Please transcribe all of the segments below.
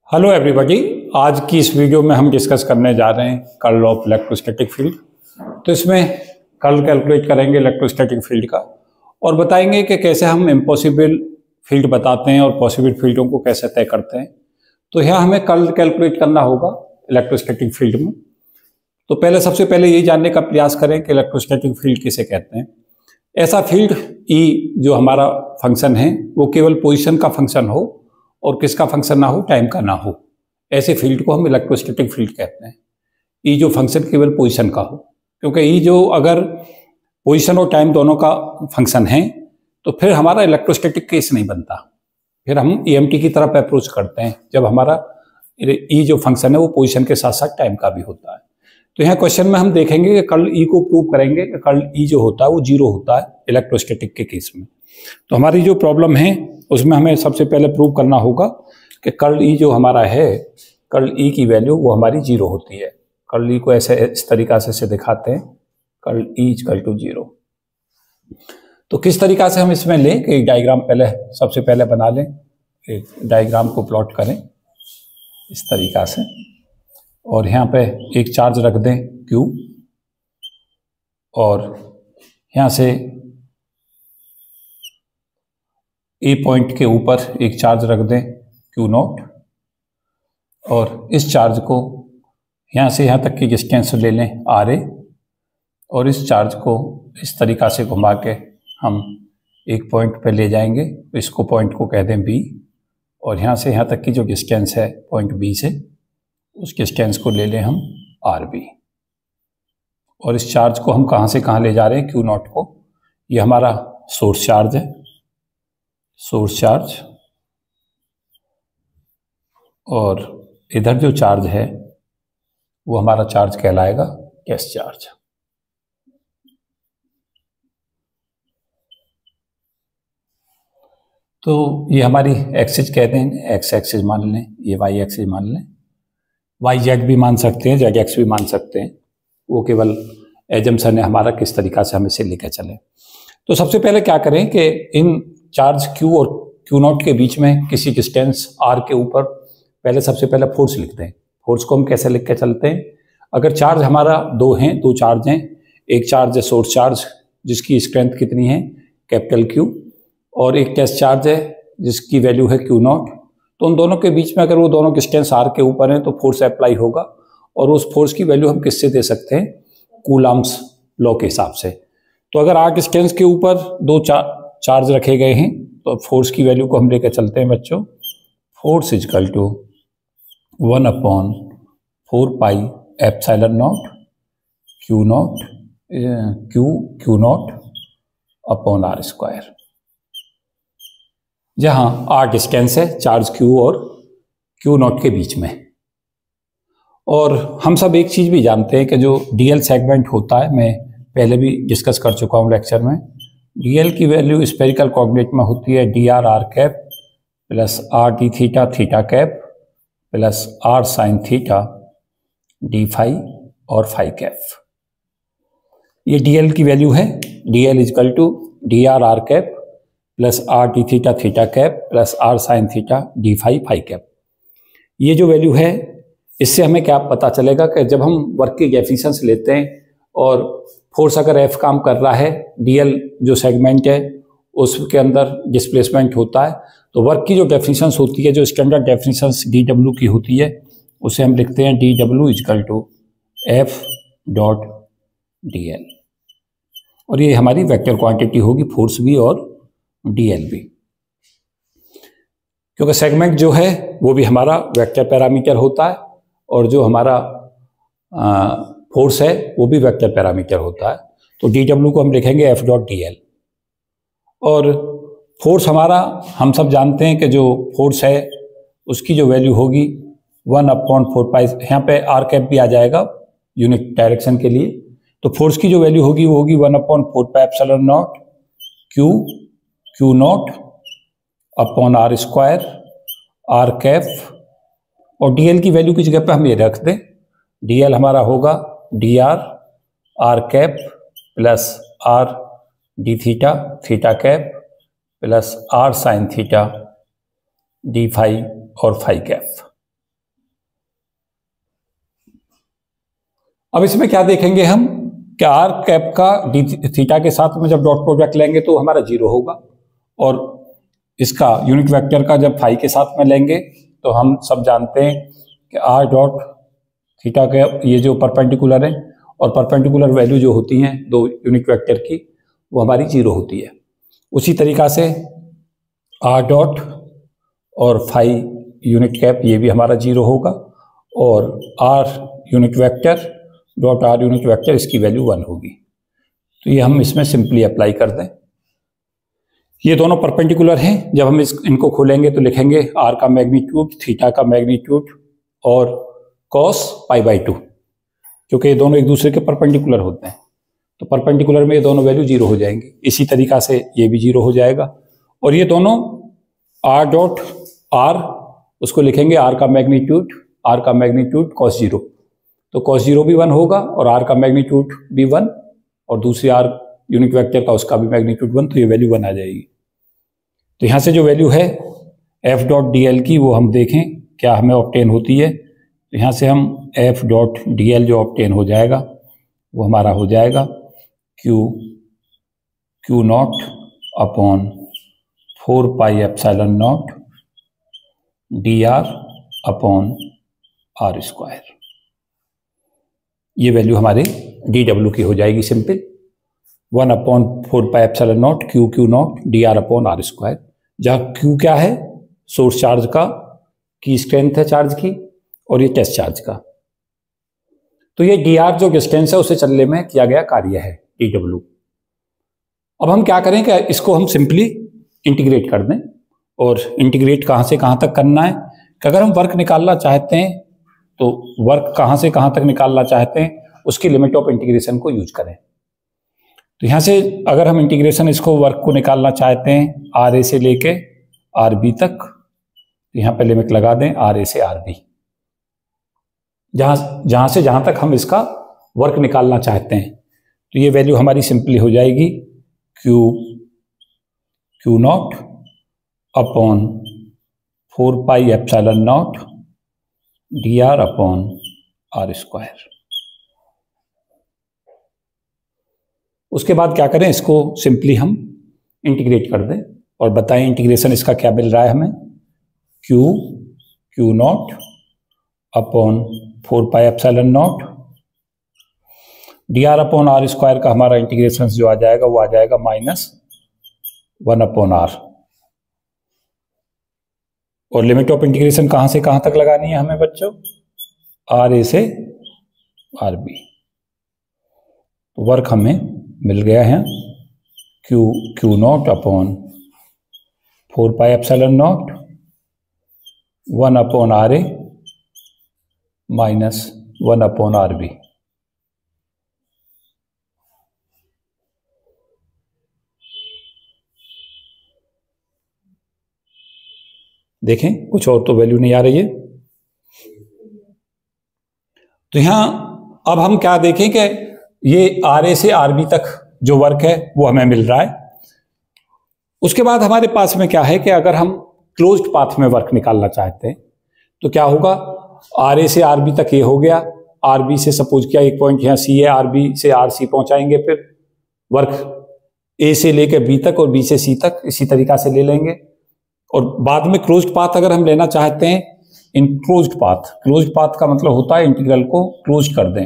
Hello everybody. आज की इस वीडियो में हम डिस्कस करने जा रहे हैं कर्ल ऑफ इलेक्ट्रोस्टैटिक फील्ड। तो इसमें कर्ल कैलकुलेट करेंगे इलेक्ट्रोस्टैटिक फील्ड का और बताएंगे कि कैसे हम इम्पॉसिबल फील्ड बताते हैं और पॉसिबल फील्डों को कैसे तय करते हैं। तो यहाँ हमें कर्ल कैलकुलेट करना होगा इलेक्ट्रोस्टैटिक फील्ड में। तो सबसे पहले ये जानने का प्रयास करें कि इलेक्ट्रोस्टैटिक फील्ड किसे कहते हैं। ऐसा फील्ड ई जो हमारा फंक्शन है वो केवल पोजीशन का फंक्शन हो और किसका फंक्शन ना हो, टाइम का ना हो, ऐसे फील्ड को हम इलेक्ट्रोस्टैटिक फील्ड कहते हैं। ई जो फंक्शन केवल पोजीशन का हो, क्योंकि ई जो अगर पोजीशन और टाइम दोनों का फंक्शन है तो फिर हमारा इलेक्ट्रोस्टैटिक केस नहीं बनता। फिर हम ईएमटी की तरफ अप्रोच करते हैं जब हमारा ई जो फंक्शन है वो पोजीशन के साथ साथ टाइम का भी होता है। तो यहाँ क्वेश्चन में हम देखेंगे कि कर्ल ई को प्रूव करेंगे कि कर्ल ई जो होता है वो जीरो होता है इलेक्ट्रोस्टैटिक के केस में। तो हमारी जो प्रॉब्लम है उसमें हमें सबसे पहले प्रूव करना होगा कि कर्ल ई जो हमारा है, कर्ल ई की वैल्यू वो हमारी जीरो होती है। कर्ल ई को ऐसे इस तरीका से दिखाते हैं, curl E equal to zero. तो किस तरीका से हम इसमें लें कि डायग्राम सबसे पहले बना लें, एक डायग्राम को प्लॉट करें इस तरीका से और यहाँ पे एक चार्ज रख दें Q और यहाँ से ए पॉइंट के ऊपर एक चार्ज रख दें Q0 और इस चार्ज को यहाँ से यहाँ तक की डिस्टेंस ले लें RA और इस चार्ज को इस तरीका से घुमा के हम एक पॉइंट पे ले जाएंगे। इसको पॉइंट को कह दें B और यहाँ से यहाँ तक की जो डिस्टेंस है पॉइंट B से, उस डिस्टेंस को ले लें हम RB और इस चार्ज को हम कहाँ से कहाँ ले जा रहे हैं, Q0 को। ये हमारा सोर्स चार्ज है, सोर्स चार्ज, और इधर जो चार्ज है वो हमारा चार्ज कहलाएगा टेस्ट चार्ज। तो ये हमारी एक्सिस कहते हैं, एक्स एक्सिस मान लें, ये वाई एक्सिस मान लें, वाई जेड भी मान सकते हैं, जेड एक्स भी मान सकते हैं, वो केवल एजम्पशन है हमारा किस तरीका से हम इसे लेकर चलें। तो सबसे पहले क्या करें कि इन चार्ज Q और Q0 के बीच में किसी डिस्टेंस R के ऊपर सबसे पहले फोर्स लिख दें। फोर्स को हम कैसे लिख के चलते हैं, अगर चार्ज हमारा दो चार्ज हैं, एक चार्ज है सोर्स चार्ज जिसकी स्ट्रेंथ कितनी है कैपिटल Q और एक टेस्ट चार्ज है जिसकी वैल्यू है Q0। तो उन दोनों के बीच में अगर वो दोनों डिस्टेंस R के ऊपर हैं तो फोर्स अप्लाई होगा और उस फोर्स की वैल्यू हम किससे दे सकते हैं, कूलम्ब्स लॉ के हिसाब से। तो अगर R डिस्टेंस के ऊपर दो चार्ज रखे गए हैं तो फोर्स की वैल्यू को हम लेकर चलते हैं बच्चों। Force is equal to 1/4 pi epsilon naught Q0 upon R square, जहां R डिस्टेंस है चार्ज Q और Q0 के बीच में। और हम सब एक चीज भी जानते हैं कि जो DL सेगमेंट होता है, मैं पहले भी डिस्कस कर चुका हूं लेक्चर में, DL की वैल्यू स्फेरिकल कोऑर्डिनेट में होती है dr r cap plus r d theta theta cap plus r sine theta d phi और फाई कैप। ये DL की वैल्यू है, DL is equal to dr r cap plus r d theta theta cap plus r sine theta d phi phi cap. ये जो value है इससे हमें क्या पता चलेगा कि जब हम वर्क की एफिशिएंसी लेते हैं और फोर्स अगर F काम कर रहा है, DL जो सेगमेंट है उसके अंदर डिस्प्लेसमेंट होता है, तो वर्क की जो डेफिनेशंस होती है, जो स्टैंडर्ड डेफिनेशंस dW की होती है, उसे हम लिखते हैं dW is equal to F dot DL और ये हमारी वेक्टर क्वांटिटी होगी, फोर्स भी और DL भी, क्योंकि सेगमेंट जो है वो भी हमारा वेक्टर पैरामीटर होता है और जो हमारा फोर्स है वो भी वेक्टर पैरामीटर होता है। तो dW को हम लिखेंगे F डॉट DL और फोर्स हमारा हम सब जानते हैं कि जो फोर्स है उसकी जो वैल्यू होगी 1/4 पाई, यहाँ पे R कैप भी आ जाएगा यूनिट डायरेक्शन के लिए। तो फोर्स की जो वैल्यू होगी वो होगी 1/4 pi epsilon naught Q0 upon R square R cap और DL की वैल्यू की जगह पे हम ये रख दें, DL हमारा होगा dr r cap plus r d theta theta cap plus r sine theta d phi और फाई कैप। अब इसमें क्या देखेंगे हम कि आर कैप का डी थीटा के साथ में जब डॉट प्रोडक्ट लेंगे तो हमारा 0 होगा, और इसका यूनिट वेक्टर का जब फाई के साथ में लेंगे तो हम सब जानते हैं कि आर डॉट थीटा के ये जो परपेंडिकुलर है और परपेंडिकुलर वैल्यू जो होती हैं दो यूनिट वेक्टर की वो हमारी 0 होती है। उसी तरीका से आर डॉट और फाई यूनिट कैप ये भी हमारा 0 होगा, और R unit vector dot R unit vector इसकी वैल्यू 1 होगी। तो ये हम इसमें सिंपली अप्लाई कर दें। ये दोनों परपेंडिकुलर हैं, जब हम इनको खोलेंगे तो लिखेंगे आर का मैग्नीट्यूड, थीटा का मैग्नीट्यूड और कॉस π/2, क्योंकि ये दोनों एक दूसरे के परपेंडिकुलर होते हैं। तो परपेंडिकुलर में ये दोनों वैल्यू 0 हो जाएंगे। इसी तरीका से ये भी 0 हो जाएगा, और ये दोनों आर डॉट आर उसको लिखेंगे आर का मैग्नीट्यूड कॉस 0, तो कॉस 0 भी 1 होगा और आर का मैग्नीट्यूड भी 1 और दूसरी आर यूनिट वेक्टर का उसका भी मैग्नीट्यूड 1, तो ये वैल्यू 1 आ जाएगी। तो यहाँ से जो वैल्यू है एफ डॉट डी एल की वो हम देखें क्या हमें ऑब्टेन होती है। तो यहाँ से हम एफ डॉट डी एल जो ऑब्टेन हो जाएगा वो हमारा हो जाएगा Q naught upon 4πε0 D R upon R square. ये वैल्यू हमारे डी डब्ल्यू की हो जाएगी simple, 1/4πε0 Q naught D R upon R square, जहाँ क्यू क्या है सोर्स चार्ज का की स्ट्रेंथ है चार्ज की, और ये टेस्ट चार्ज का। तो ये डी आर जो डिस्टेंस है उसे चलने में किया गया कार्य है डी डब्ल्यू। अब हम क्या करें कि इसको हम सिंपली इंटीग्रेट कर दें, और इंटीग्रेट कहाँ से कहाँ तक करना है कि अगर हम वर्क निकालना चाहते हैं तो वर्क कहाँ से कहाँ तक निकालना चाहते हैं उसकी लिमिट ऑफ इंटीग्रेशन को यूज करें। तो यहाँ से अगर हम इंटीग्रेशन इसको वर्क को निकालना चाहते हैं आर ए से लेके आर बी तक, तो यहाँ पे लिमिट लगा दें आर ए से आर बी, जहाँ से जहाँ तक हम इसका वर्क निकालना चाहते हैं। तो ये वैल्यू हमारी सिंपली हो जाएगी Q naught upon 4πε0 D R upon R square. उसके बाद क्या करें, इसको सिंपली हम इंटीग्रेट कर दें और बताएं इंटीग्रेशन इसका क्या मिल रहा है हमें। Q naught upon 4πε0 D R upon R square का हमारा इंटीग्रेशन जो आ जाएगा वो आ जाएगा -1/r। और लिमिट ऑफ इंटीग्रेशन कहां से कहां तक लगानी है हमें बच्चों, आर ए से आर बी। तो वर्क हमें मिल गया है Q naught upon 4πε0 1/r A -1/r B. देखें कुछ और तो वैल्यू नहीं आ रही है। तो यहां अब हम क्या देखें कि ये आर ए से आर बी तक जो वर्क है वो हमें मिल रहा है। उसके बाद हमारे पास में क्या है कि अगर हम क्लोज्ड पाथ में वर्क निकालना चाहते हैं तो क्या होगा, आर ए से आर बी तक ये हो गया, आर बी से सपोज किया एक पॉइंट यहाँ सी है, आर बी से आर सी पहुंचाएंगे, फिर वर्क ए से लेकर बी तक और बी से सी तक इसी तरीका से ले लेंगे। और बाद में क्लोज्ड पाथ अगर हम लेना चाहते हैं, इन क्लोज्ड पाथ का मतलब होता है इंटीग्रल को क्लोज कर दें।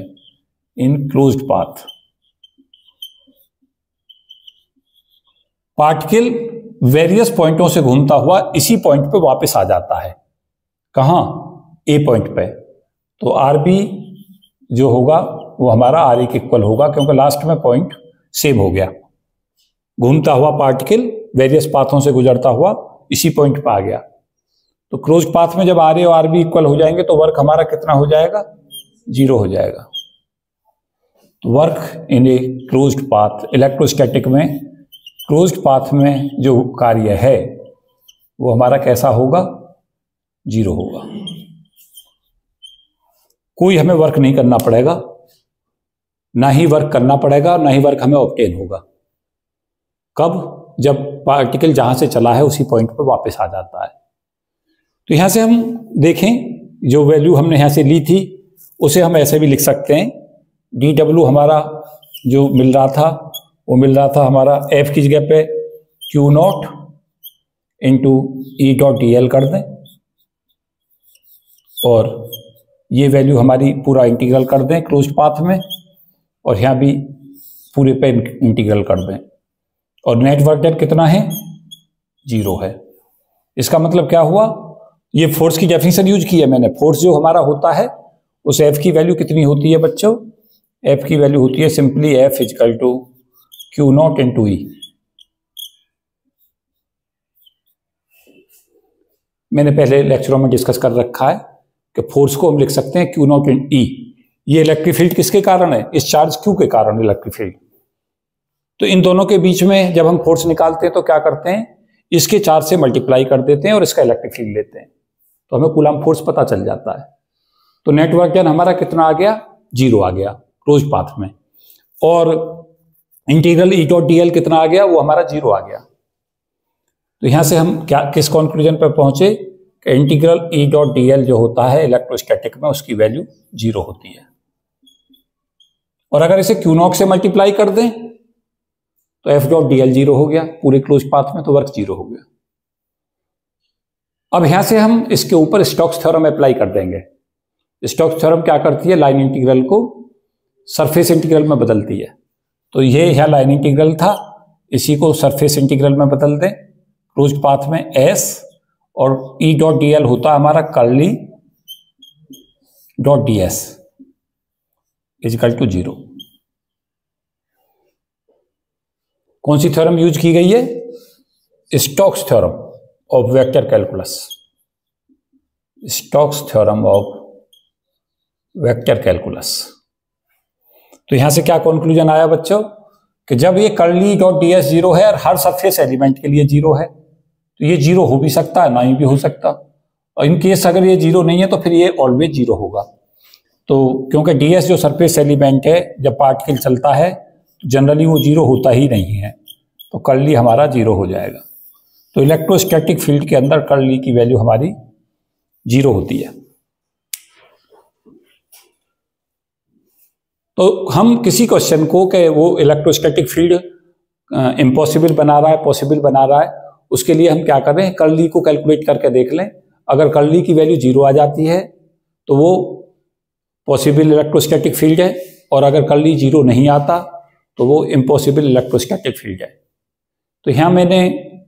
In closed path particle various पॉइंटों से घूमता हुआ इसी पॉइंट पे वापस आ जाता है। कहां, ए पॉइंट पे। तो आर बी जो होगा वो हमारा आर ए के इक्वल होगा, क्योंकि लास्ट में पॉइंट सेम हो गया। घूमता हुआ पार्टिकल वेरियस पाथों से गुजरता हुआ इसी पॉइंट पे आ गया। तो क्लोज पाथ में जब आर ए और आर बी इक्वल हो जाएंगे तो वर्क हमारा कितना हो जाएगा, 0 हो जाएगा। तो work in a closed path, electrostatic में क्लोज्ड पाथ में जो कार्य है वो हमारा कैसा होगा, 0 होगा। कोई हमें वर्क नहीं करना पड़ेगा, ना ही वर्क करना पड़ेगा, ना ही वर्क हमें ऑब्टेन होगा। कब, जब पार्टिकल जहां से चला है उसी पॉइंट पर वापस आ जाता है। तो यहां से हम देखें जो वैल्यू हमने यहां से ली थी उसे हम ऐसे भी लिख सकते हैं dw हमारा जो मिल रहा था वो मिल रहा था हमारा f की जगह पे Q not into E dot D L कर दें और ये वैल्यू हमारी पूरा इंटीग्रल कर दें क्लोज्ड पाथ में और यहाँ भी पूरे पे इंटीग्रल कर दें और नेट वर्क डन कितना है 0 है। इसका मतलब क्या हुआ, ये फोर्स की डेफिनेशन यूज की है मैंने। फोर्स जो हमारा होता है उस एफ की वैल्यू कितनी होती है बच्चों, एफ की वैल्यू होती है simply F equal to Q naught into E. मैंने पहले लेक्चरों में डिस्कस कर रखा है कि फोर्स को हम लिख सकते हैं क्यू नॉट इन ई। ये इलेक्ट्रिक फील्ड किसके कारण है, इस चार्ज क्यू के कारण इलेक्ट्रिक फील्ड। तो इन दोनों के बीच में जब हम फोर्स निकालते हैं तो क्या करते हैं, इसके चार्ज से मल्टीप्लाई कर देते हैं और इसका इलेक्ट्रिक फील्ड लेते हैं तो हमें कूलम फोर्स पता चल जाता है। तो नेट वर्क डन हमारा कितना आ गया, 0 आ गया क्लोज पाथ में, और integral E dot D L कितना आ गया, वो हमारा 0 आ गया। तो यहां से हम क्या किस कंक्लूजन पर पहुंचे कि integral E dot D L जो होता है इलेक्ट्रोस्टैटिक में उसकी वैल्यू 0 होती है। और अगर इसे क्यू नॉट से मल्टीप्लाई कर दें तो एफ डॉट डी एल 0 हो गया पूरे क्लोज पाथ में, तो वर्क 0 हो गया। अब यहां से हम इसके ऊपर स्टोक्स थ्योरम अप्लाई कर देंगे। स्टोक्स थ्योरम क्या करती है, लाइन इंटीग्रल को सरफेस इंटीग्रल में बदलती है। तो ये यहाँ लाइन इंटीग्रल था, इसी को सरफेस इंटीग्रल में बदल दें क्लोज पाथ में एस, और ई डॉट डी एल होता है हमारा curly dot D S is equal to 0। कौन सी थ्योरम यूज की गई है, Stokes theorem of vector calculus, Stokes theorem of vector calculus. तो यहां से क्या कंक्लूजन आया बच्चों कि जब ये कर्ली डॉट डी एस 0 है और हर सरफेस एलिमेंट के लिए 0 है तो ये 0 हो भी सकता है, ना ही भी हो सकता। और इन केस अगर ये 0 नहीं है तो फिर ये ऑलवेज 0 होगा। तो क्योंकि डी एस जो सरफेस एलिमेंट है जब पार्टिकल चलता है तो जनरली वो 0 होता ही नहीं है, तो कर्ली हमारा 0 हो जाएगा। तो इलेक्ट्रोस्टैटिक फील्ड के अंदर कर्ली की वैल्यू हमारी 0 होती है। तो हम किसी क्वेश्चन को कि वो इलेक्ट्रोस्टैटिक फील्ड इम्पॉसिबल बना रहा है पॉसिबल बना रहा है, उसके लिए हम क्या कर रहे हैं, कर्ली को कैलकुलेट करके देख लें। अगर कर्ली की वैल्यू 0 आ जाती है तो वो पॉसिबल इलेक्ट्रोस्टैटिक फील्ड है, और अगर कर्ली 0 नहीं आता तो वो इम्पॉसिबल इलेक्ट्रोस्टैटिक फील्ड है। तो यहाँ मैंने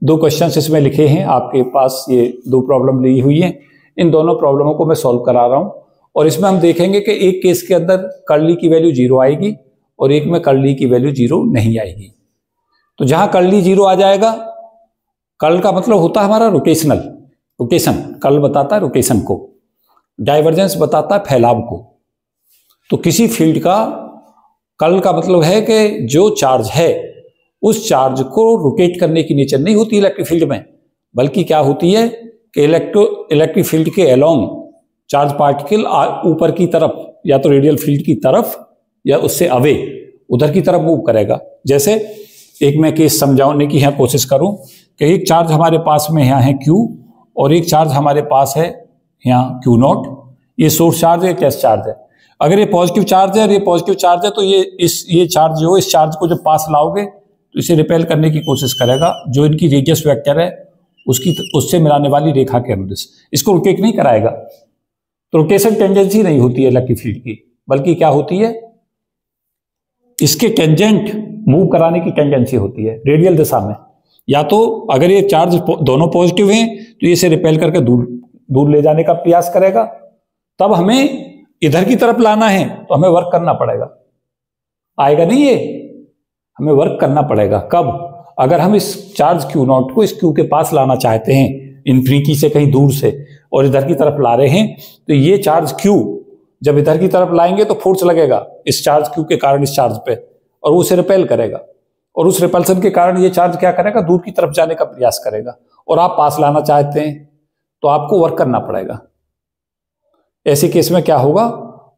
2 क्वेश्चंस इसमें लिखे हैं, आपके पास ये 2 प्रॉब्लम ली हुई हैं। इन दोनों प्रॉब्लमों को मैं सॉल्व करा रहा हूँ और इसमें हम देखेंगे कि एक केस के अंदर कर्ली की वैल्यू 0 आएगी और एक में कर्ली की वैल्यू 0 नहीं आएगी। तो जहां कर्ली 0 आ जाएगा, कर्ल का मतलब होता है हमारा रोटेशनल, रोटेशन, कर्ल बताता है रोटेशन को, डाइवर्जेंस बताता है फैलाव को। तो किसी फील्ड का कर्ल का मतलब है कि जो चार्ज है उस चार्ज को रोटेट करने की नेचर नहीं होती इलेक्ट्रिक फील्ड में, बल्कि क्या होती है कि इलेक्ट्रिक फील्ड के अलोंग चार्ज पार्टिकल ऊपर की तरफ या तो रेडियल फील्ड की तरफ या उससे अवे उधर की तरफ मूव करेगा। जैसे एक मैं केस समझाने की यहाँ कोशिश करूं कि एक चार्ज हमारे पास में यहाँ है Q और एक चार्ज हमारे पास है यहाँ Q नॉट। ये सोर्स चार्ज है, टेस्ट चार्ज है। अगर ये पॉजिटिव चार्ज है और ये पॉजिटिव चार्ज है तो ये चार्ज जो इस चार्ज को जब पास लाओगे तो इसे रिपेल करने की कोशिश करेगा, जो इनकी रेडियस वेक्टर है उससे मिलाने वाली रेखा के अनुदिश। इसको रोटेट नहीं कराएगा। तो रोटेशन टेंडेंसी नहीं होती है इलेक्ट्रिक फील्ड की, बल्कि क्या होती है, इसके टेंजेंट मूव कराने की टेंडेंसी होती है रेडियल दिशा में। या तो अगर ये चार्ज दोनों पॉजिटिव हैं तो ये इसे रिपेल करके दूर ले जाने का प्रयास करेगा। तब हमें इधर की तरफ लाना है तो हमें वर्क करना पड़ेगा, आएगा नहीं ये, हमें वर्क करना पड़ेगा। कब, अगर हम इस चार्ज Q नॉट को इस Q के पास लाना चाहते हैं इन्फिनिटी से कहीं दूर से और इधर की तरफ ला रहे हैं, तो ये चार्ज Q जब इधर की तरफ लाएंगे तो फोर्स लगेगा इस चार्ज Q के कारण इस चार्ज पे, और वो उसे रिपेल करेगा, और उस रिपल्सन के कारण ये चार्ज क्या करेगा, दूर की तरफ जाने का प्रयास करेगा। और आप पास लाना चाहते हैं तो आपको वर्क करना पड़ेगा। ऐसे केस में क्या होगा,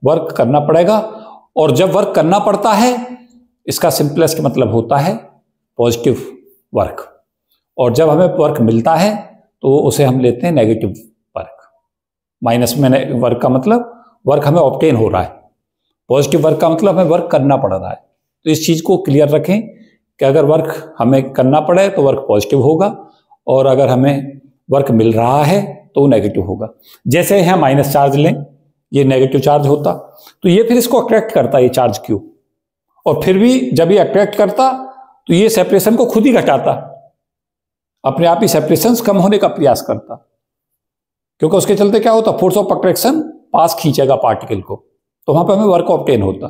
वर्क करना पड़ेगा। और जब वर्क करना पड़ता है इसका सिंपलेस्ट मतलब होता है पॉजिटिव वर्क, और जब हमें वर्क मिलता है तो उसे हम लेते हैं नेगेटिव वर्क। माइनस में वर्क का मतलब वर्क हमें ऑब्टेन हो रहा है, पॉजिटिव वर्क का मतलब हमें वर्क करना पड़ रहा है। तो इस चीज को क्लियर रखें कि अगर वर्क हमें करना पड़े तो वर्क पॉजिटिव होगा, और अगर हमें वर्क मिल रहा है तो वो नेगेटिव होगा। जैसे यहाँ माइनस चार्ज लें, ये नेगेटिव चार्ज होता, तो ये फिर इसको अट्रैक्ट करता है, ये चार्ज क्यू, और फिर भी जब ये अट्रैक्ट करता तो ये सेपरेशन को खुद ही घटाता, अपने आप ही सेपरेशन कम होने का प्रयास करता, क्योंकि उसके चलते क्या होता, फोर्स ऑफ अट्रैक्शन पास खींचेगा पार्टिकल को, तो वहां पर हमें वर्क ऑब्टेन होता।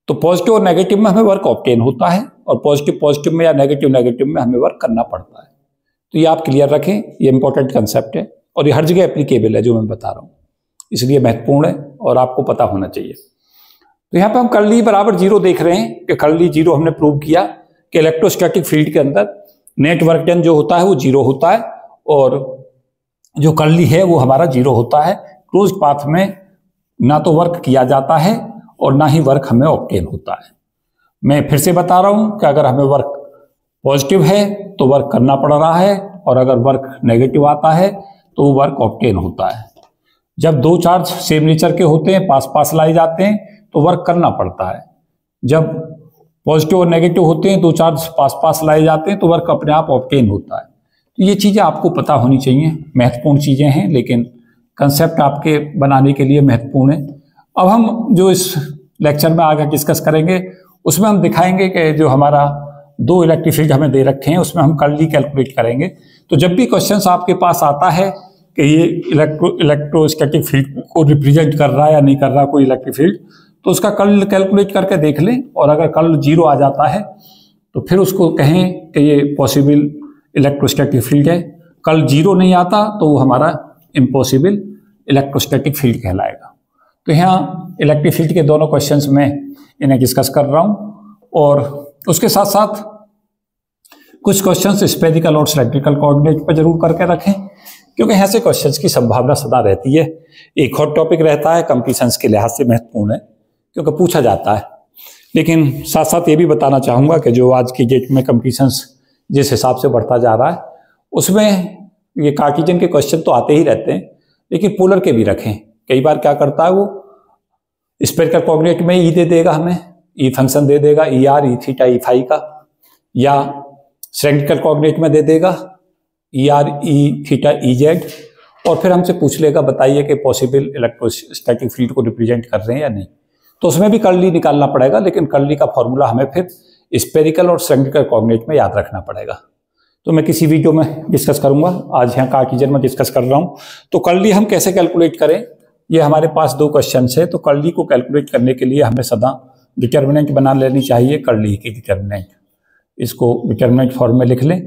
तो पॉजिटिव और नेगेटिव में हमें वर्क ऑब्टेन होता है, और पॉजिटिव पॉजिटिव में या नेगेटिव नेगेटिव में हमें वर्क करना पड़ता है। तो ये आप क्लियर रखें, ये इंपॉर्टेंट कंसेप्ट है और ये हर जगह एप्लीकेबल है जो मैं बता रहा हूं, इसलिए महत्वपूर्ण है और आपको पता होना चाहिए। तो यहाँ पे हम कर्ल ई बराबर 0 देख रहे हैं कि कर्ल ई 0 हमने प्रूव किया कि इलेक्ट्रोस्टैटिक फील्ड के अंदर नेट वर्क डन जो होता है वो 0 होता है, और जो कर्ल ई है वो हमारा 0 होता है। क्लोज्ड पाथ में ना तो वर्क किया जाता है और ना ही वर्क हमें ऑब्टेन होता है। मैं फिर से बता रहा हूं कि अगर हमें वर्क पॉजिटिव है तो वर्क करना पड़ रहा है, और अगर वर्क नेगेटिव आता है तो वो वर्क ऑब्टेन होता है। जब दो चार्ज सेम नेचर के होते हैं, पास पास लाए जाते हैं, तो वर्क करना पड़ता है। जब पॉजिटिव और नेगेटिव होते हैं, दो चार्ज पास पास लाए जाते हैं, तो वर्क अपने आप ऑब्टेन होता है। तो ये चीज़ें आपको पता होनी चाहिए, महत्वपूर्ण चीज़ें हैं, लेकिन कंसेप्ट आपके बनाने के लिए महत्वपूर्ण है। अब हम जो इस लेक्चर में आगे डिस्कस करेंगे उसमें हम दिखाएंगे कि जो हमारा दो इलेक्ट्रिक फील्ड हमें दे रखे हैं उसमें हम कर्ल ई कैलकुलेट करेंगे। तो जब भी क्वेश्चंस आपके पास आता है कि ये इलेक्ट्रोस्टैटिक फील्ड को रिप्रेजेंट कर रहा है या नहीं कर रहा कोई इलेक्ट्रिक फील्ड, तो उसका कर्ल कैलकुलेट करके देख लें, और अगर कर्ल 0 आ जाता है तो फिर उसको कहें कि ये पॉसिबल इलेक्ट्रोस्टैटिक फील्ड है। कर्ल 0 नहीं आता तो वो हमारा इम्पॉसिबल इलेक्ट्रोस्टैटिक फील्ड कहलाएगा। तो यहाँ इलेक्ट्रिक फील्ड के दोनों क्वेश्चंस में इन्हें डिस्कस कर रहा हूँ, और उसके साथ साथ कुछ क्वेश्चंस स्फेरिकल और सिलेंड्रिकल कोऑर्डिनेट पर जरूर करके रखें, क्योंकि यहाँ से क्वेश्चंस की संभावना सदा रहती है। एक और टॉपिक रहता है, कंप्लीशंस के लिहाज से महत्वपूर्ण है क्योंकि पूछा जाता है। लेकिन साथ साथ ये भी बताना चाहूँगा कि जो आज की डेट में कंप्लीशंस जिस हिसाब से बढ़ता जा रहा है उसमें ये कार्टेशियन के क्वेश्चन तो आते ही रहते हैं, लेकिन पोलर के भी रखें। कई बार क्या करता है वो स्फेरिकल कोऑर्डिनेट में ई दे देगा, हमें ई फंक्शन दे देगा, ई आर, ई थीटा, ई फाई का, या सिलेंड्रिकल कोऑर्डिनेट में दे देगा E R, E theta, E Z, और फिर हमसे पूछ लेगा बताइए कि पॉसिबल इलेक्ट्रोस्टैटिक फील्ड को रिप्रेजेंट कर रहे हैं या नहीं। तो उसमें भी कर्ल ई निकालना पड़ेगा, लेकिन कर्ल ई का फॉर्मूला हमें फिर स्फेरिकल और सिलेंड्रिकल कोऑर्डिनेट में याद रखना पड़ेगा। तो मैं किसी वीडियो में डिस्कस करूंगा, आज यहाँ कार्टेशियन में डिस्कस कर रहा हूँ। तो कर्ल ई हम कैसे कैलकुलेट करें, ये हमारे पास दो क्वेश्चन है। तो कर्ल ई को कैलकुलेट करने के लिए हमें सदा डिटर्मिनेंट बना लेनी चाहिए, कर्ल ई की डिटर्मिनेंट। इसको डिटर्मिनेंट फॉर्म में लिख लें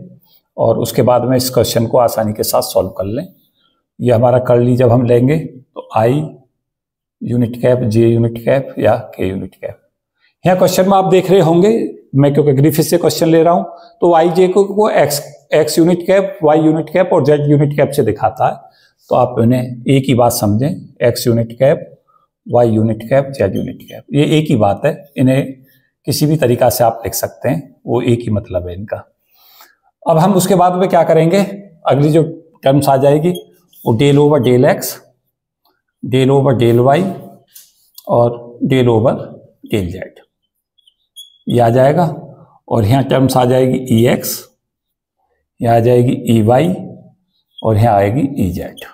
और उसके बाद में इस क्वेश्चन को आसानी के साथ सॉल्व कर लें। ये हमारा कर्ल ई जब हम लेंगे तो I unit cap, J unit cap या के यूनिट कैप। यहाँ क्वेश्चन में आप देख रहे होंगे, मैं क्योंकि ग्रिफिथ से क्वेश्चन ले रहा हूँ, तो आई जे को X unit cap, Y unit cap और जेड यूनिट कैप से दिखाता है। तो आप इन्हें एक ही बात समझें, X unit cap, Y unit cap, Z unit cap, ये एक ही बात है। इन्हें किसी भी तरीका से आप लिख सकते हैं, वो एक ही मतलब है इनका। अब हम उसके बाद में क्या करेंगे, अगली जो टर्म्स आ जाएगी वो del over del X, del over del Y और डेल ओवर डेल जेड, ये आ जाएगा। और यहाँ टर्म्स आ जाएगी ई एक्स, यहाँ आ जाएगी ई वाई और यहाँ आएगी ई जेड।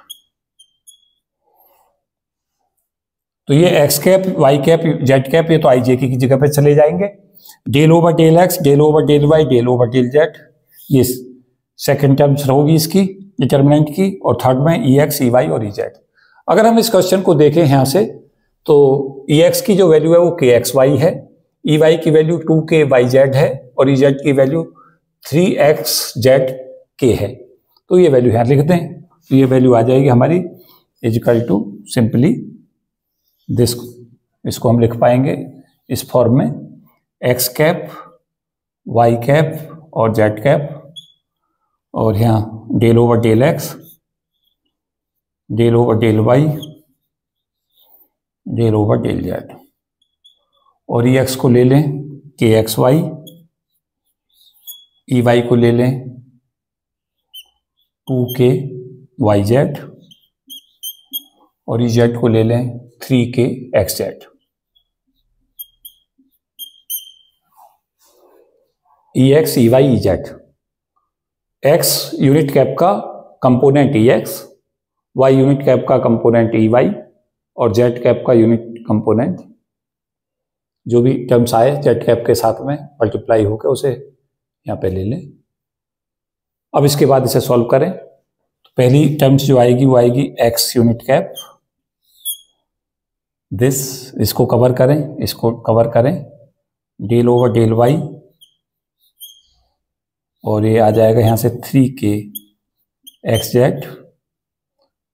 तो ये X cap, Y cap, Z cap, ये तो आई जे की जगह पे चले जाएंगे। Del over del X, del over del Y, del over del Z, ये सेकेंड टर्म्स होगी इसकी डिटर्मिनेंट की, और थर्ड में ई एक्स, ई वाई और ई जेड। अगर हम इस क्वेश्चन को देखें यहाँ से, तो ई एक्स की जो वैल्यू है वो के एक्स वाई है, ई वाई की वैल्यू 2k वाई जेड है, और ई जेड की वैल्यू 3x जेड के है। तो ये वैल्यू यहाँ लिख दें, तो ये वैल्यू आ जाएगी हमारी इक्वल टू सिंपली दिस। इसको हम लिख पाएंगे इस फॉर्म में, एक्स कैप, वाई कैप और जेड कैप, और यहाँ del over del X, del over del Y, del over del Z, और ई एक्स को ले लें के एक्स वाई, ई वाई को ले लें 2k वाई जेड, और ई जेड को ले लें 3k X Z. E X E Y E Z. X unit cap का component E X, Y unit cap का कंपोनेंट ई वाई और जेड कैप का यूनिट कंपोनेंट, जो भी टर्म्स आए जेड कैप के साथ में मल्टीप्लाई होकर उसे यहाँ पे ले लें। अब इसके बाद इसे सॉल्व करें तो पहली टर्म्स जो आएगी वो आएगी एक्स यूनिट कैप, इसको कवर करें, इसको कवर करें, डेल ओवर डेल वाई, और ये आ जाएगा यहाँ से 3k X Z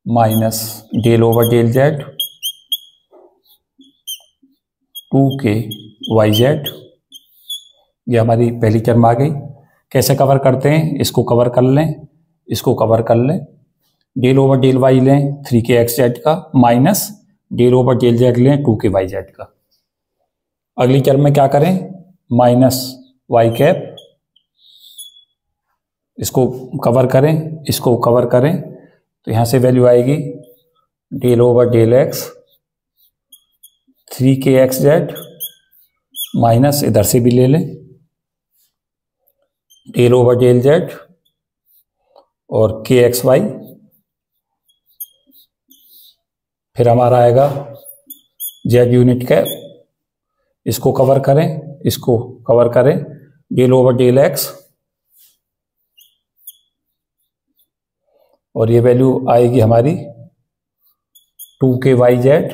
minus del over del Z 2k Y Z. ये हमारी पहली टर्म आ गई। कैसे कवर करते हैं, इसको कवर कर लें, इसको कवर कर लें, डेल ओवर डेल वाई लें 3k एक्स जेड का minus del over del Z लें 2k वाई जेड का। अगली टर्म में क्या करें, माइनस वाई कैप, इसको कवर करें, इसको कवर करें, तो यहाँ से वैल्यू आएगी del over del X 3k X Z minus इधर से भी ले लें डेल ओवर डेल जेड और k एक्स वाई। फिर हमारा आएगा जेड यूनिट कैप, इसको कवर करें, इसको कवर करें, डेल ओवर डेल एक्स, और ये वैल्यू आएगी हमारी 2k Y Z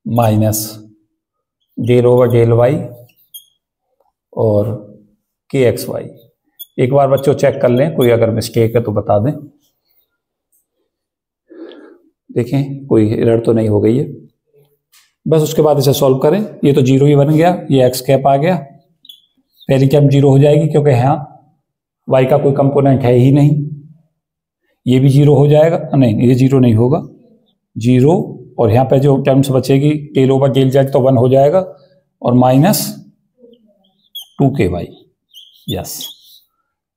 minus del over del Y और k एक्स वाई। एक बार बच्चों चेक कर लें, कोई अगर मिस्टेक है तो बता दें। देखें कोई एरर तो नहीं हो गई है। बस उसके बाद इसे सॉल्व करें। ये तो जीरो ही बन गया, ये एक्स कैप आ गया, पहली टर्म जीरो हो जाएगी क्योंकि यहाँ वाई का कोई कंपोनेंट है ही नहीं। ये भी जीरो हो जाएगा, नहीं ये जीरो नहीं होगा, जीरो, और यहाँ पे जो टर्म्स बचेगी डेल ओवर डेल जेड तो 1 हो जाएगा और minus 2k Y, yes,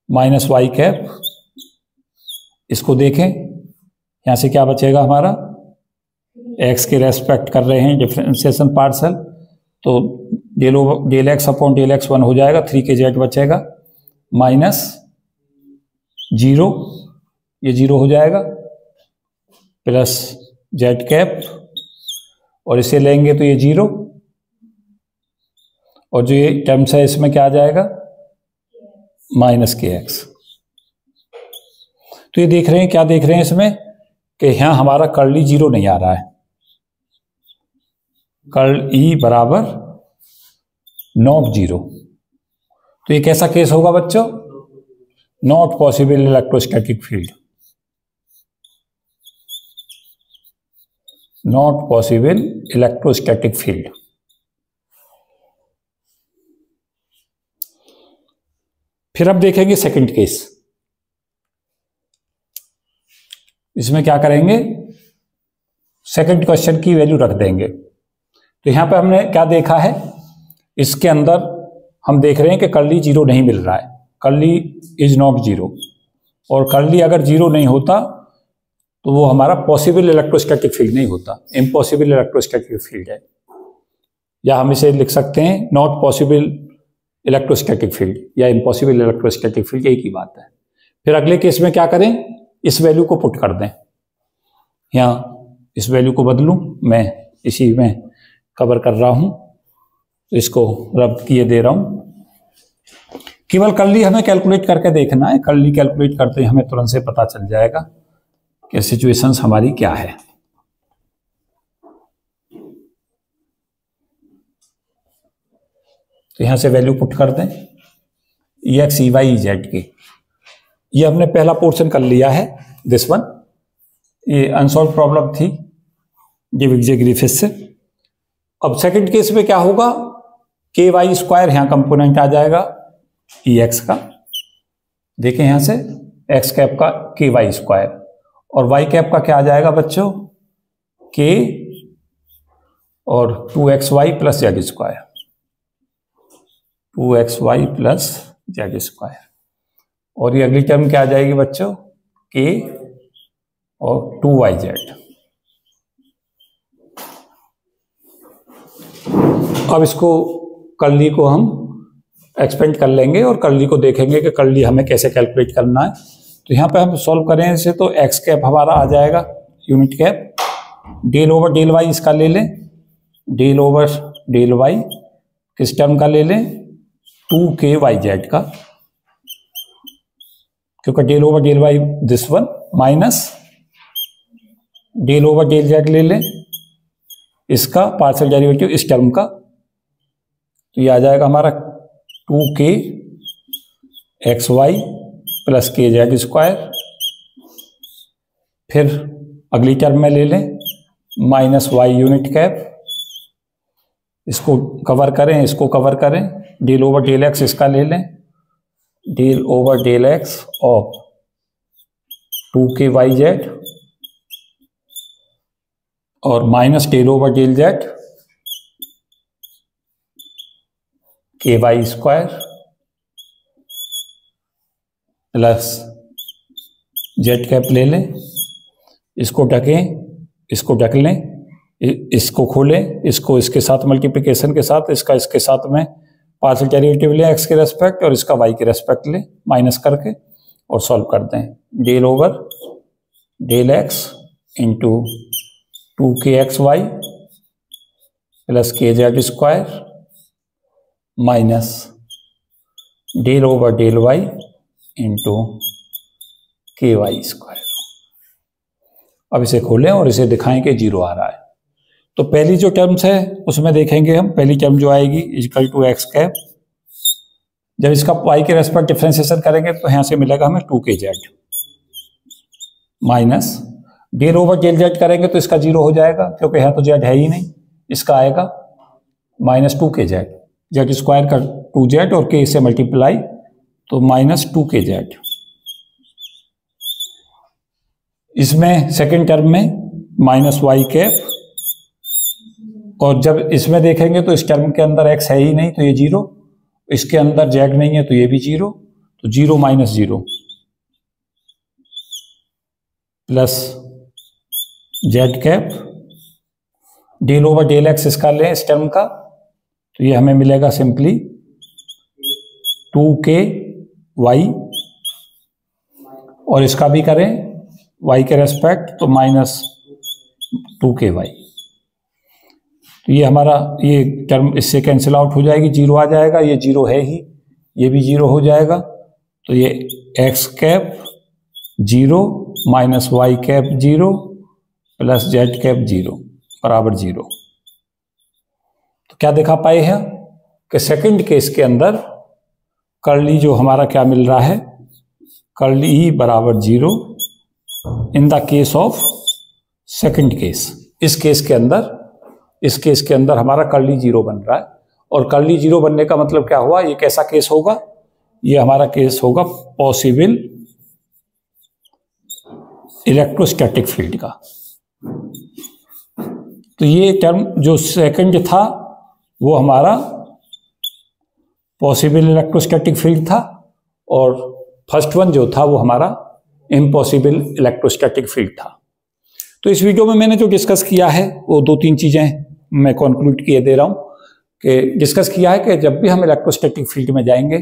minus Y cap. इसको देखें, यहाँ से क्या बचेगा हमारा, एक्स के रेस्पेक्ट कर रहे हैं डिफरेंशिएशन पार्शल, तो del X upon del X 1 हो जाएगा, 3k जेड बचेगा माइनस जीरो, ये जीरो हो जाएगा, प्लस जेड कैप, और इसे लेंगे तो ये जीरो, और जो ये टर्म्स है इसमें क्या आ जाएगा, माइनस के एक्स। तो ये देख रहे हैं, क्या देख रहे हैं इसमें कि यहाँ हमारा कर्ल ई जीरो नहीं आ रहा है, कर्ल ई बराबर नॉट जीरो। तो ये कैसा केस होगा बच्चों, not possible electrostatic field, not possible electrostatic field. फिर अब देखेंगे सेकंड केस। इसमें क्या करेंगे, सेकंड क्वेश्चन की वैल्यू रख देंगे। तो यहां पे हमने क्या देखा है, इसके अंदर हम देख रहे हैं कि कर्ली जीरो नहीं मिल रहा है, कर्ली इज नॉट जीरो, और कर्ली अगर जीरो नहीं होता तो वो हमारा पॉसिबल इलेक्ट्रोस्टैटिक फील्ड नहीं होता, इम्पॉसिबल इलेक्ट्रोस्टैटिक फील्ड है, या हम इसे लिख सकते हैं नॉट पॉसिबल इलेक्ट्रोस्टैटिक फील्ड या इम्पॉसिबल इलेक्ट्रोस्टैटिक फील्ड, एक ही बात है। फिर अगले केस में क्या करें, इस वैल्यू को पुट कर दें, यहाँ इस वैल्यू को बदलूं, मैं इसी में कवर कर रहा हूं, तो इसको रब किए दे रहा हूं। केवल कर्ली हमें कैलकुलेट करके देखना है, कर्ली कैलकुलेट करते हमें तुरंत से पता चल जाएगा कि सिचुएशंस हमारी क्या है। तो यहां से वैल्यू पुट कर दें, E X E Y E Z की। ये हमने पहला पोर्शन कर लिया है, दिस वन, ये अनसॉल्व प्रॉब्लम थी जे ग्रिफिथ से। अब सेकंड केस में क्या होगा, के वाई स्क्वायर यहां कंपोनेंट आ जाएगा ई एक्स का, देखें यहां से एक्स कैप का के वाई स्क्वायर, और वाई कैप का क्या आ जाएगा बच्चों, के और 2xy plus Z square, 2xy plus Z square, और ये अगली टर्म क्या आ जाएगी बच्चों, के और 2yz। अब इसको कर्ली को हम एक्सपेंड कर लेंगे और कर्ली को देखेंगे कि कर्ली हमें कैसे कैलकुलेट करना है। तो यहाँ पे हम सॉल्व करें इसे, तो एक्स कैप हमारा आ जाएगा unit cap, del over del Y इसका ले लें, डेल ओवर डेल वाई किस टर्म का ले लें, 2k/z का, क्योंकि del over del Y this one, minus del over del z ले लें इसका पार्शियल डेरिवेटिव इस टर्म का, तो ये आ जाएगा हमारा 2kxy प्लस kz स्क्वायर। फिर अगली टर्म में ले लें माइनस y यूनिट कैप, इसको कवर करें, इसको कवर करें, डेल ओवर डेल x इसका ले लें, del over del x of 2kyz और minus del over del z ky square plus z cap ले लें, इसको ढकें, इसको ढक लें, इसको खोलें, इसको इसके साथ मल्टीप्लिकेशन के साथ, इसका इसके साथ में पार्शियल डेरिवेटिव लें एक्स के रेस्पेक्ट और इसका वाई के रेस्पेक्ट लें माइनस करके और सॉल्व कर दें। Del over del X into 2kxy plus kz square minus del over del Y into ky square. अब इसे खोलें और इसे दिखाएं कि 0 आ रहा है। तो पहली जो टर्म्स है उसमें देखेंगे हम, पहली टर्म जो आएगी इक्वल टू एक्स कैप, जब इसका y के रेस्पेक्ट डिफ्रेंसिएशन करेंगे तो यहाँ से मिलेगा हमें 2kz minus del over del z करेंगे तो इसका 0 हो जाएगा, क्योंकि यहाँ तो z है ही नहीं, इसका आएगा माइनस 2kz, z स्क्वायर का 2z और k से मल्टीप्लाई तो माइनस 2kz। इसमें सेकेंड टर्म में माइनस y कैप, और जब इसमें देखेंगे तो इस टर्म के अंदर x है ही नहीं तो ये 0, इसके अंदर z नहीं है तो ये भी 0, तो 0 minus 0 plus z cap, del over del x इसका लें इस टर्म का, तो ये हमें मिलेगा सिंपली 2ky और इसका भी करें y के रेस्पेक्ट तो माइनस 2ky। तो ये हमारा ये टर्म इससे कैंसिल आउट हो जाएगी, 0 आ जाएगा, ये 0 है ही, ये भी 0 हो जाएगा, तो ये x cap 0 minus y cap 0 plus z cap 0 बराबर 0। तो क्या दिखा पाए हैं कि सेकंड केस के अंदर कर्ली जो हमारा क्या मिल रहा है, कर्ली ई बराबर 0 in the case of second case. इस केस के अंदर हमारा कर्ली 0 बन रहा है, और कर्ली 0 बनने का मतलब क्या हुआ, ये कैसा केस होगा, ये हमारा केस होगा पॉसिबल इलेक्ट्रोस्टैटिक फील्ड का। तो ये टर्म जो सेकंड था वो हमारा पॉसिबल इलेक्ट्रोस्टैटिक फील्ड था, और फर्स्ट वन जो था वो हमारा इम्पॉसिबल इलेक्ट्रोस्टैटिक फील्ड था। तो इस वीडियो में मैंने जो डिस्कस किया है वो 2-3 चीज़ें मैं कंक्लूड किए दे रहा हूँ, कि डिस्कस किया है कि जब भी हम इलेक्ट्रोस्टैटिक फील्ड में जाएंगे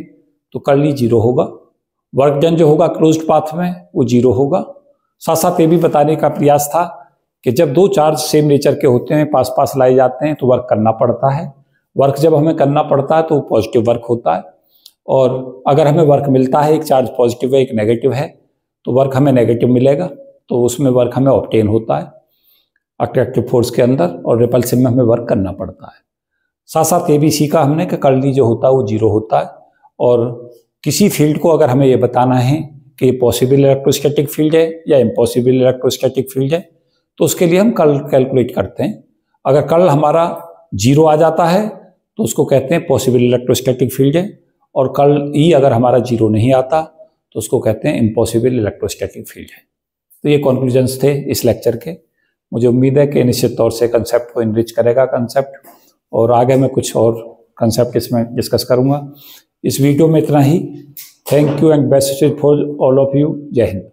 तो कर्ली 0 होगा, वर्क डन जो होगा क्लोज्ड पाथ में वो 0 होगा। साथ साथ ये भी बताने का प्रयास था कि जब दो चार्ज सेम नेचर के होते हैं, पास पास लाए जाते हैं, तो वर्क करना पड़ता है। वर्क जब हमें करना पड़ता है तो पॉजिटिव वर्क होता है, और अगर हमें वर्क मिलता है, एक चार्ज पॉजिटिव है एक नेगेटिव है, तो वर्क हमें नेगेटिव मिलेगा, तो उसमें वर्क हमें ऑब्टेन होता है अट्रैक्टिव फोर्स के अंदर, और रिपल्सिव में हमें वर्क करना पड़ता है। साथ साथ ये भी सीखा हमने कि कर्ली जो होता है वो 0 होता है, और किसी फील्ड को अगर हमें ये बताना है कि पॉसिबल इलेक्ट्रोस्टैटिक फील्ड है या इम्पॉसिबल इलेक्ट्रोस्टैटिक फील्ड है, तो उसके लिए हम कर्ल कैलकुलेट करते हैं। अगर कर्ल हमारा 0 आ जाता है तो उसको कहते हैं पॉसिबल इलेक्ट्रोस्टैटिक फील्ड है, और कर्ल ई अगर हमारा 0 नहीं आता तो उसको कहते हैं इम्पॉसिबल इलेक्ट्रोस्टैटिक फील्ड है। तो ये कंक्लूजन्स थे इस लेक्चर के। मुझे उम्मीद है कि निश्चित तौर से कंसेप्ट को इनरिच करेगा कंसेप्ट, और आगे मैं कुछ और कंसेप्ट इसमें डिस्कस करूंगा। इस वीडियो में इतना ही। Thank you and best wishes for all of you. Jai Hind.